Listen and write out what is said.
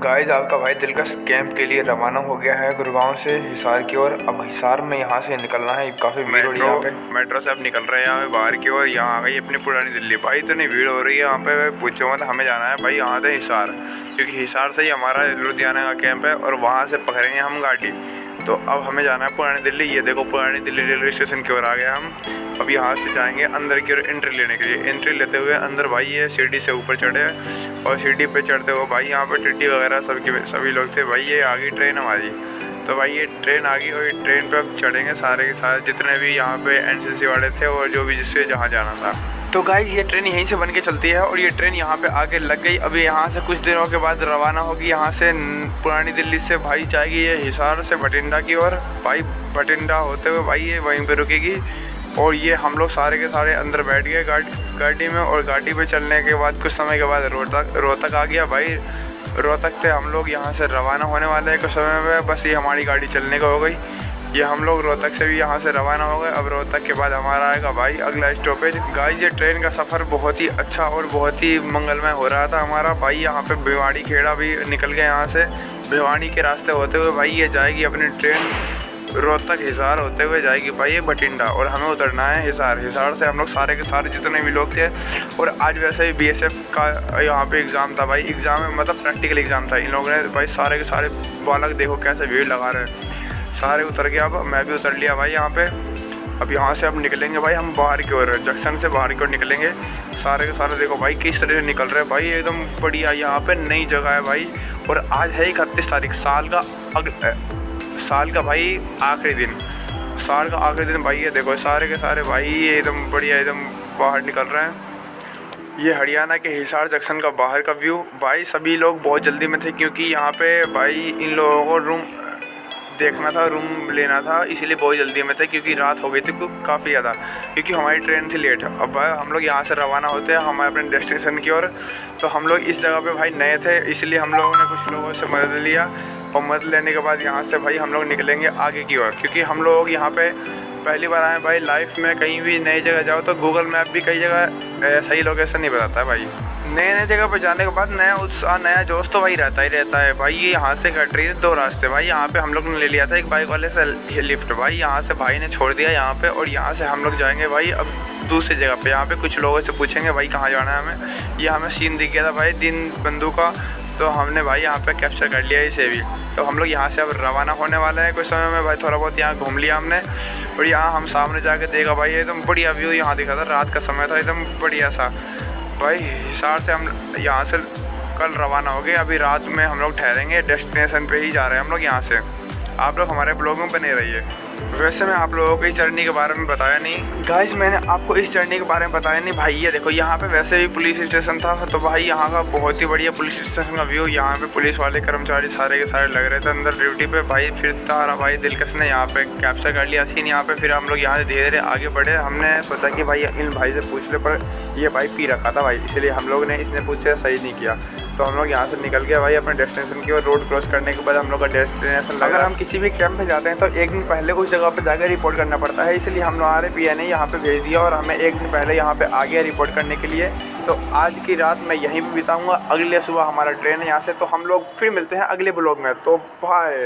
Guys आपका भाई दिलकश कैंप के लिए रवाना हो गया है गुड़गांव से हिसार की ओर। अब हिसार में यहाँ से निकलना है। काफ़ी भीड़ हो रही है यहाँ पे। मेट्रो से अब निकल रहे हैं यहाँ पे बाहर की ओर। यहाँ आ गई अपनी पुरानी दिल्ली। भाई इतनी भीड़ हो रही है यहाँ पे, पूछो मत। हमें जाना है भाई यहाँ से हिसार, क्योंकि हिसार से ही हमारा लुधियाना का कैंप है और वहाँ से पकड़ेंगे हम गाड़ी। तो अब हमें जाना है पुरानी दिल्ली। ये देखो पुरानी दिल्ली रेलवे स्टेशन की ओर आ गए हम। अब यहाँ से जाएंगे अंदर की ओर एंट्री लेने के लिए। एंट्री लेते हुए अंदर भाई ये सीढ़ी से ऊपर चढ़े और सीढ़ी पे चढ़ते हुए भाई यहाँ पे टिड्डी वगैरह सभी लोग थे। भाई ये आ गई ट्रेन हमारी। तो भाई ये ट्रेन आ गई और ये ट्रेन पे अब चढ़ेंगे सारे के सारे जितने भी यहाँ पे एनसीसी वाले थे और जो भी जिससे जहाँ जाना था। तो गाइस ये ट्रेन यहीं से बन के चलती है और ये ट्रेन यहाँ पे आके लग गई। अभी यहाँ से कुछ दिनों के बाद रवाना होगी यहाँ से पुरानी दिल्ली से। भाई जाएगी ये हिसार से भटिंडा की ओर। भाई भटिंडा होते हुए भाई ये वहीं पे रुकेगी और ये हम लोग सारे के सारे अंदर बैठ गए गाड़ी में। और गाड़ी पे चलने के बाद कुछ समय के बाद रोहतक आ गया। भाई रोहतक से हम लोग यहाँ से रवाना होने वाले हैं कुछ समय में। बस ये हमारी गाड़ी चलने को हो गई। ये हम लोग रोहतक से भी यहाँ से रवाना हो गए। अब रोहतक के बाद हमारा आएगा भाई अगला स्टॉपेज। गाइस ये ट्रेन का सफ़र बहुत ही अच्छा और बहुत ही मंगलमय हो रहा था हमारा। भाई यहाँ पे भिवाड़ी खेड़ा भी निकल गए यहाँ से। भिवाड़ी के रास्ते होते हुए भाई ये जाएगी अपनी ट्रेन रोहतक हिसार होते हुए जाएगी भाई ये भटिंडा। और हमें उतरना है हिसार। हिसार से हम लोग सारे के सारे जितने भी लोग थे। और आज वैसे भी BSF का यहाँ पे एग्ज़ाम था भाई। एग्ज़ाम में मतलब प्रैक्टिकल एग्ज़ाम था। इन लोगों ने भाई सारे के सारे बालक देखो कैसे भीड़ लगा रहे हैं। सारे उतर गया। अब मैं भी उतर लिया भाई यहाँ पे। अब यहाँ से अब निकलेंगे भाई हम बाहर की ओर, जंक्शन से बाहर की ओर निकलेंगे। सारे के सारे देखो भाई किस तरह से निकल रहे हैं भाई। एकदम बढ़िया यहाँ पे नई जगह है भाई। और आज है 31 तारीख साल का भाई आखिरी दिन। साल का आखिरी दिन भाई। ये देखो सारे के सारे भाई ये एकदम बढ़िया एकदम बाहर निकल रहे हैं। ये हरियाणा के हिसार जंक्शन का बाहर का व्यू। भाई सभी लोग बहुत जल्दी में थे क्योंकि यहाँ पे भाई इन लोगों को रूम देखना था, रूम लेना था, इसीलिए बहुत जल्दी में थे क्योंकि रात हो गई थी काफ़ी ज़्यादा, क्योंकि हमारी ट्रेन थी लेट। अब हम लोग यहाँ से रवाना होते हैं हमारे अपने डेस्टिनेशन की ओर। तो हम लोग इस जगह पे भाई नए थे, इसलिए हम लोगों ने कुछ लोगों से मदद लिया और मदद लेने के बाद यहाँ से भाई हम लोग निकलेंगे आगे की ओर। क्योंकि हम लोग यहाँ पे पहली बार आए भाई लाइफ में। कहीं भी नई जगह जाओ तो गूगल मैप भी कई जगह सही लोकेशन नहीं बताता है भाई। नए जगह पर जाने के बाद नया उत्साह नया जोश तो भाई रहता ही रहता है भाई। ये यहाँ से कट रही है 2 रास्ते भाई। यहाँ पे हम लोग ने ले लिया था एक बाइक वाले से लिफ्ट भाई। यहाँ से भाई ने छोड़ दिया यहाँ पे और यहाँ से हम लोग जाएंगे भाई अब दूसरी जगह पे। यहाँ पे कुछ लोगों से पूछेंगे भाई कहाँ जाना है हमें। ये हमें सीन दिख गया था भाई दिन बंदूक का, तो हमने भाई यहाँ पे कैप्चर कर लिया इसे भी। तो हम लोग यहाँ से अब रवाना होने वाले हैं कुछ समय में भाई। थोड़ा बहुत यहाँ घूम लिया हमने और यहाँ हम सामने जाके देखा भाई एकदम बढ़िया व्यू यहाँ दिखा था। रात का समय था एकदम बढ़िया सा भाई। हिसार से हम यहाँ से कल रवाना हो गए। अभी रात में हम लोग ठहरेंगे, डेस्टिनेशन पे ही जा रहे हैं हम लोग यहाँ से। आप लोग हमारे ब्लॉगों पे नहीं रहिए। वैसे मैं आप लोगों को इस जर्नी के बारे में बताया नहीं गाइस, मैंने आपको इस जर्नी के बारे में बताया नहीं भाई। ये देखो यहाँ पे वैसे भी पुलिस स्टेशन था, तो भाई यहाँ का बहुत ही बढ़िया पुलिस स्टेशन का व्यू। यहाँ पे पुलिस वाले कर्मचारी सारे के सारे लग रहे थे अंदर ड्यूटी पे भाई। फिर तारा भाई दिलकश ने यहाँ पे कैप्चर कर लिया सीन यहाँ पे। फिर हम लोग यहाँ से धीरे धीरे आगे बढ़े। हमने सोचा कि भाई इन भाई से पूछ ले, पर ये भाई पी रखा था भाई, इसलिए हम लोग ने इसने पूछे सही नहीं किया। तो हम लोग यहाँ से निकल गए भाई अपने डेस्टिनेशन की ओर। रोड क्रॉस करने के बाद हम लोग का डेस्टिनेशन लगा। अगर हम किसी भी कैंप में जाते हैं तो एक दिन पहले कुछ जगह पे जाकर रिपोर्ट करना पड़ता है, इसलिए हम हमारे PA ने यहाँ पे भेज दिया और हमें एक दिन पहले यहाँ पे आ गया रिपोर्ट करने के लिए। तो आज की रात मैं यहीं पे बिताऊँगा। अगले सुबह हमारा ट्रेन है यहाँ से। तो हम लोग फिर मिलते हैं अगले ब्लॉग में। तो बाय।